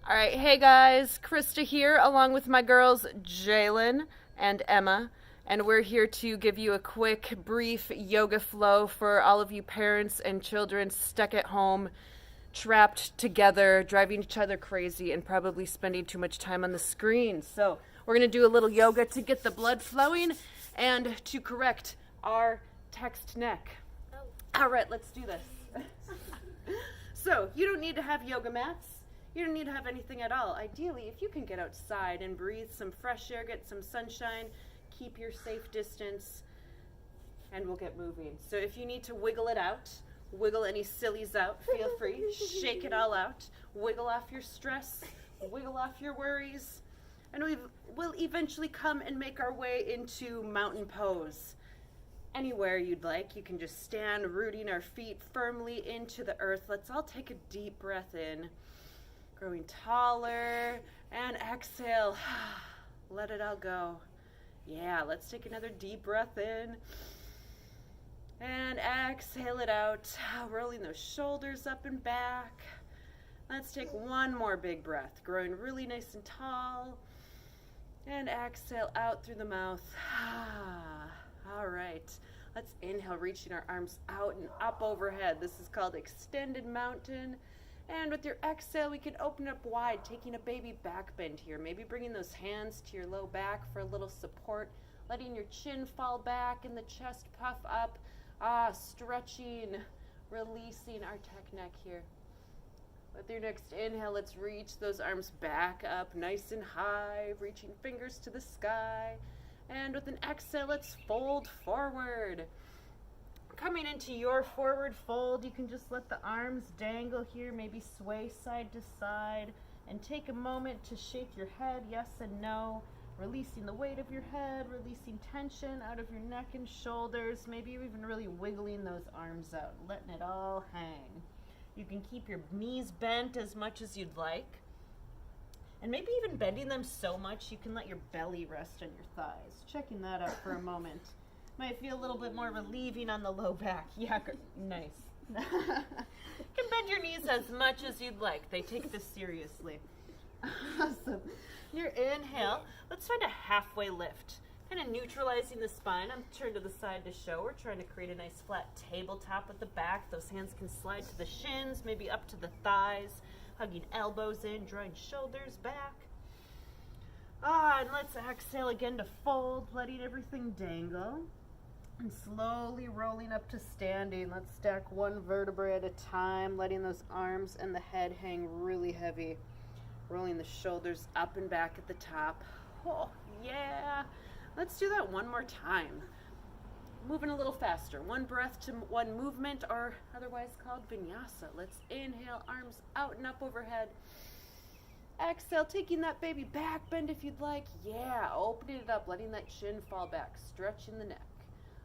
All right, hey guys, Krista here, along with my girls Jalen and Emma, and we're here to give you a quick, brief yoga flow for all of you parents and children stuck at home, trapped together, driving each other crazy, and probably spending too much time on the screen. So, we're going to do a little yoga to get the blood flowing and to correct our text neck. All right, let's do this. So, you don't need to have yoga mats. You don't need to have anything at all. Ideally, if you can get outside and breathe some fresh air, get some sunshine, keep your safe distance, and we'll get moving. So if you need to wiggle it out, wiggle any sillies out, feel free. Shake it all out. Wiggle off your stress, wiggle off your worries, and we'll eventually come and make our way into mountain pose. Anywhere you'd like, you can just stand, rooting our feet firmly into the earth. Let's all take a deep breath in. Growing taller, and exhale. Let it all go. Yeah, let's take another deep breath in. And exhale it out. Rolling those shoulders up and back. Let's take one more big breath. Growing really nice and tall. And exhale out through the mouth. All right. Let's inhale, reaching our arms out and up overhead. This is called extended mountain. And with your exhale, we can open up wide, taking a baby back bend here. Maybe bringing those hands to your low back for a little support. Letting your chin fall back and the chest puff up. Stretching, releasing our tech neck here. With your next inhale, let's reach those arms back up nice and high, reaching fingers to the sky. And with an exhale, let's fold forward. Coming into your forward fold, you can just let the arms dangle here, maybe sway side to side, and take a moment to shake your head, yes and no, releasing the weight of your head, releasing tension out of your neck and shoulders, maybe even really wiggling those arms out, letting it all hang. You can keep your knees bent as much as you'd like, and maybe even bending them so much you can let your belly rest on your thighs. Checking that out for a moment. Might feel a little bit more relieving on the low back. Yeah, nice. You can bend your knees as much as you'd like. They take this seriously. Awesome. Your inhale, let's find a halfway lift. Kind of neutralizing the spine. I'm turned to the side to show. We're trying to create a nice flat tabletop at the back. Those hands can slide to the shins, maybe up to the thighs. Hugging elbows in, drawing shoulders back. And let's exhale again to fold, letting everything dangle. And slowly rolling up to standing. Let's stack one vertebrae at a time, letting those arms and the head hang really heavy. Rolling the shoulders up and back at the top. Oh, yeah. Let's do that one more time. Moving a little faster. One breath to one movement, or otherwise called vinyasa. Let's inhale, arms out and up overhead. Exhale, taking that baby back bend if you'd like. Yeah, opening it up, letting that chin fall back, stretching the neck.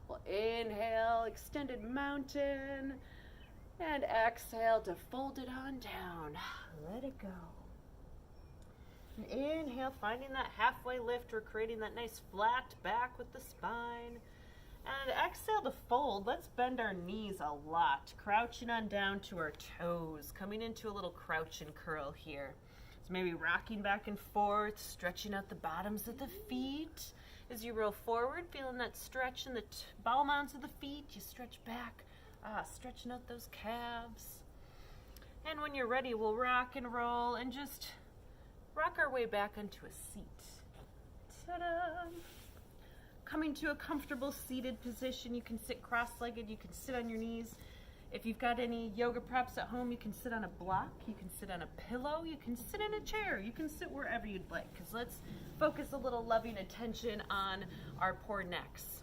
We'll inhale, extended mountain, and exhale to fold it on down. Let it go. And inhale, finding that halfway lift. We're creating that nice flat back with the spine. And exhale to fold. Let's bend our knees a lot, crouching on down to our toes, coming into a little crouch and curl here. So maybe rocking back and forth, stretching out the bottoms of the feet. As you roll forward, feeling that stretch in the ball mounds of the feet, you stretch back, stretching out those calves. And when you're ready, we'll rock and roll and just rock our way back onto a seat. Ta-da! Coming to a comfortable seated position, you can sit cross-legged, you can sit on your knees. If you've got any yoga props at home, you can sit on a block, you can sit on a pillow, you can sit in a chair, you can sit wherever you'd like, because let's focus a little loving attention on our poor necks.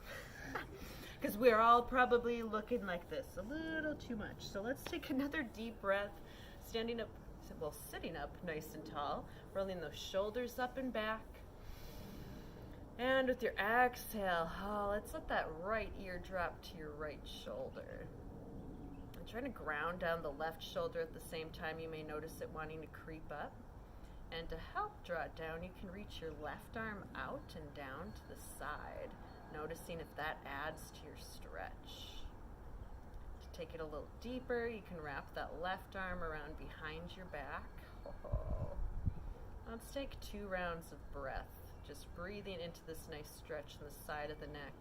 Because we're all probably looking like this, a little too much. So let's take another deep breath, sitting up nice and tall, rolling those shoulders up and back. And with your exhale, let's let that right ear drop to your right shoulder. And trying to ground down the left shoulder at the same time. You may notice it wanting to creep up. And to help draw it down, you can reach your left arm out and down to the side, noticing if that adds to your stretch. To take it a little deeper, you can wrap that left arm around behind your back. Let's take 2 rounds of breath, just breathing into this nice stretch on the side of the neck.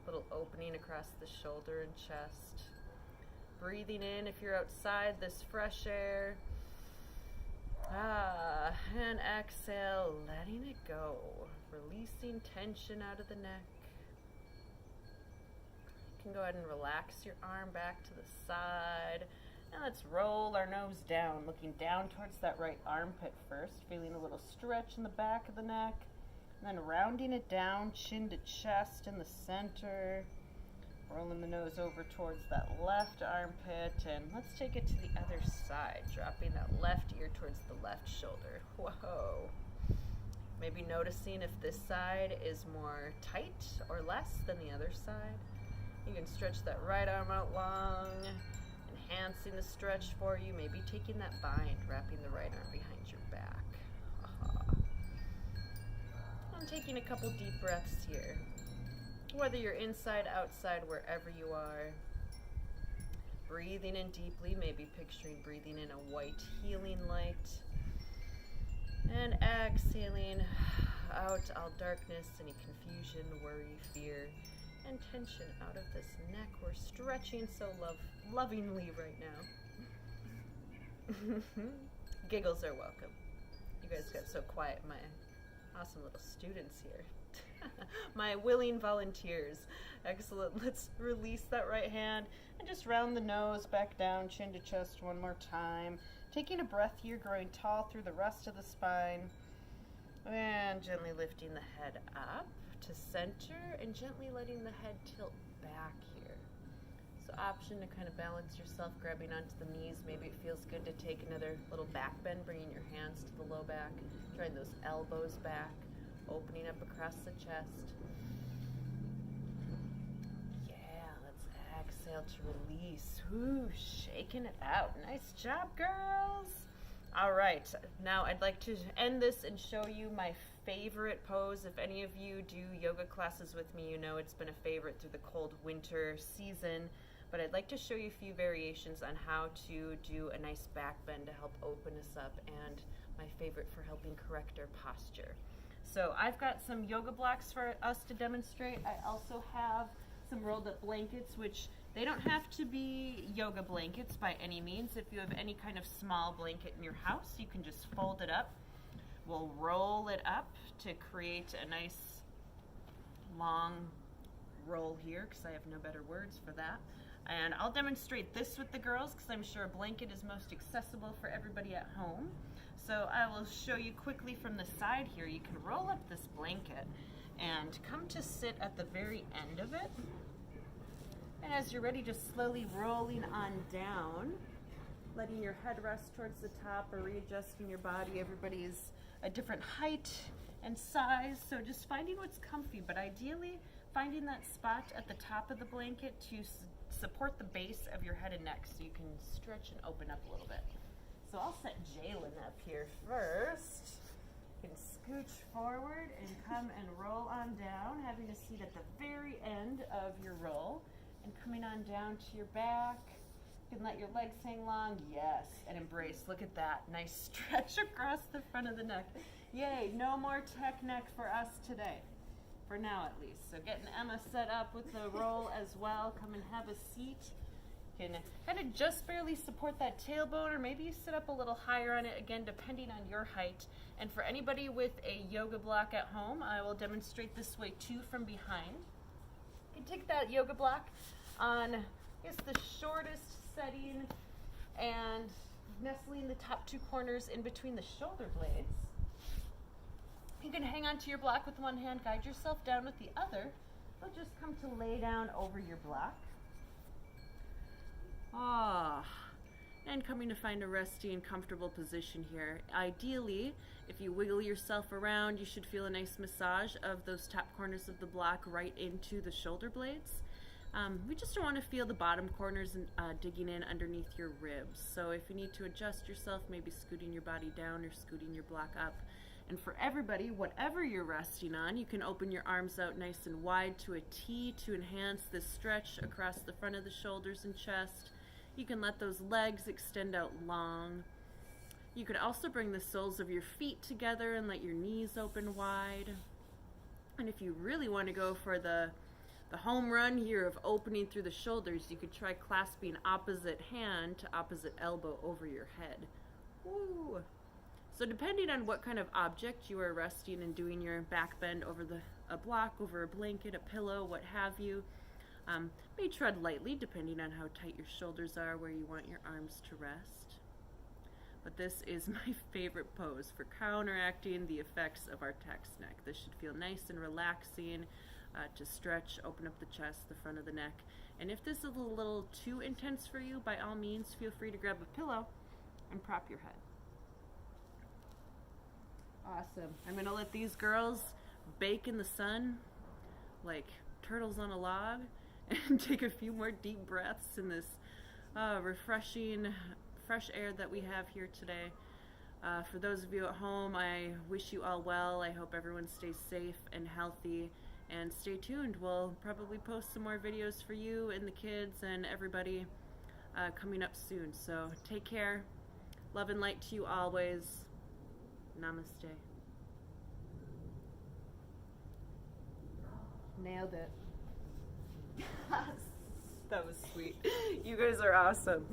Little opening across the shoulder and chest. Breathing in if you're outside, this fresh air. And exhale, letting it go. Releasing tension out of the neck. You can go ahead and relax your arm back to the side. And let's roll our nose down, looking down towards that right armpit first, feeling a little stretch in the back of the neck, and then rounding it down, chin to chest in the center, rolling the nose over towards that left armpit, and let's take it to the other side, dropping that left ear towards the left shoulder. Whoa. Maybe noticing if this side is more tight or less than the other side. You can stretch that right arm out long, enhancing the stretch for you, maybe taking that bind, wrapping the right arm behind your back. I'm taking a couple deep breaths here. Whether you're inside, outside, wherever you are. Breathing in deeply, maybe picturing breathing in a white healing light. And exhaling out all darkness, any confusion, worry, fear, and tension out of this neck. We're stretching so lovingly right now. Giggles are welcome. You guys got so quiet, my awesome little students here. My willing volunteers. Excellent. Let's release that right hand and just round the nose back down, chin to chest one more time. Taking a breath here, growing tall through the rest of the spine. And gently lifting the head up to center and gently letting the head tilt back here. So option to kind of balance yourself, grabbing onto the knees. Maybe it feels good to take another little back bend, bringing your hands to the low back, drawing those elbows back, opening up across the chest. Yeah, let's exhale to release. Whoo, shaking it out. Nice job, girls. All right, now I'd like to end this and show you my favorite pose. If any of you do yoga classes with me, you know it's been a favorite through the cold winter season, but I'd like to show you a few variations on how to do a nice back bend to help open us up, and my favorite for helping correct our posture. So I've got some yoga blocks for us to demonstrate. I also have some rolled up blankets, which they don't have to be yoga blankets by any means. If you have any kind of small blanket in your house, you can just fold it up. We'll roll it up to create a nice long roll here, because I have no better words for that. And I'll demonstrate this with the girls because I'm sure a blanket is most accessible for everybody at home. So I will show you quickly from the side here. You can roll up this blanket and come to sit at the very end of it. And as you're ready, just slowly rolling on down, letting your head rest towards the top or readjusting your body. Everybody is a different height and size, so just finding what's comfy, but ideally finding that spot at the top of the blanket to support the base of your head and neck so you can stretch and open up a little bit. So I'll set Jalen up here first. You can scooch forward and come and roll on down, having a seat at the very end of your roll and coming on down to your back. You can let your legs hang long, yes, and embrace. Look at that, nice stretch across the front of the neck. Yay, no more tech neck for us today, for now at least. So getting Emma set up with the roll as well. Come and have a seat. You can kind of just barely support that tailbone, or maybe you sit up a little higher on it, again, depending on your height. And for anybody with a yoga block at home, I will demonstrate this way too from behind. You can take that yoga block on, I guess, the shortest setting and nestling the top 2 corners in between the shoulder blades. You can hang on to your block with one hand, guide yourself down with the other, or just come to lay down over your block. And coming to find a resting and comfortable position here. Ideally, if you wiggle yourself around, you should feel a nice massage of those top corners of the block right into the shoulder blades. We just don't want to feel the bottom corners digging in underneath your ribs. So if you need to adjust yourself, maybe scooting your body down or scooting your block up. And for everybody, whatever you're resting on, you can open your arms out nice and wide to a T to enhance this stretch across the front of the shoulders and chest. You can let those legs extend out long. You could also bring the soles of your feet together and let your knees open wide. And if you really want to go for the home run here of opening through the shoulders, you could try clasping opposite hand to opposite elbow over your head. Woo! So depending on what kind of object you are resting and doing your back bend over a block, over a blanket, a pillow, what have you, may tread lightly depending on how tight your shoulders are, where you want your arms to rest. But this is my favorite pose for counteracting the effects of our text neck. This should feel nice and relaxing to stretch, open up the chest, the front of the neck. And if this is a little too intense for you, by all means, feel free to grab a pillow and prop your head. Awesome. I'm going to let these girls bake in the sun like turtles on a log and take a few more deep breaths in this refreshing, fresh air that we have here today. For those of you at home, I wish you all well. I hope everyone stays safe and healthy. And stay tuned. We'll probably post some more videos for you and the kids and everybody coming up soon. So take care. Love and light to you always. Namaste. Nailed it. That was sweet. You guys are awesome.